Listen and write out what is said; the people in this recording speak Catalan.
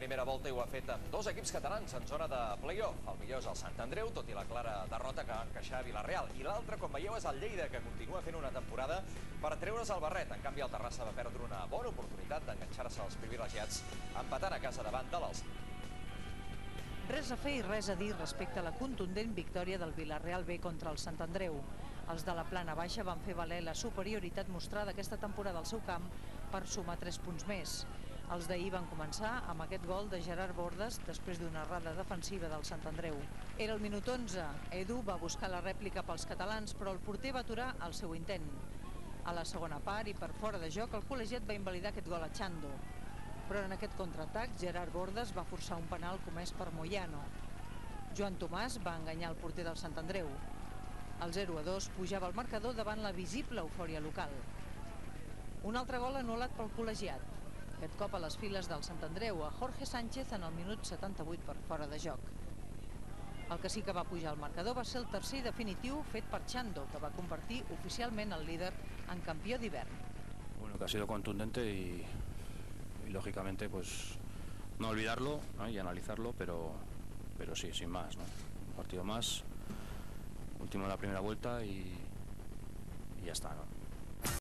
primera volta i ho ha fet amb dos equips catalans en zona de play-off. El millor és el Sant Andreu, tot i la clara derrota que va encaixar a Vila-real. I l'altre, com veieu, és el Lleida, que continua fent una temporada per treure's el barret. En canvi, el Terrassa va perdre una bona oportunitat d'enganxar-se als privilegiats, empatant a casa davant de l'Alzira. Res a fer i res a dir respecte a la contundent victòria del Vila-real B contra el Sant Andreu. Els de la plana baixa van fer valer la superioritat mostrada aquesta temporada al seu camp per sumar 3 punts més. Els d'ahir van començar amb aquest gol de Gerard Bordes després d'una errada defensiva del Sant Andreu. Era el minut 11. Edu va buscar la rèplica pels catalans, però el porter va aturar el seu intent. A la segona part i per fora de joc, el col·legiat va invalidar aquest gol a Chando. Però en aquest contraatac, Gerard Bordes va forçar un penal comès per Moyano. Joan Tomàs va enganyar el porter del Sant Andreu. El 0-2 pujava al marcador davant la visible eufòria local. Un altre gol anul·lat pel col·legiat. Aquest cop a les files del Sant Andreu, a Jorge Sánchez en el minut 78 per fora de joc. El que sí que va pujar al marcador va ser el tercer definitiu fet per Chando, que va convertir oficialment el líder en campió d'hivern. Bueno, que ha sido contundente y lógicamente pues no olvidarlo, ¿no? Y analizarlo, pero sí, sin más, ¿no? Un partido más, último de la primera vuelta y ya está, ¿no?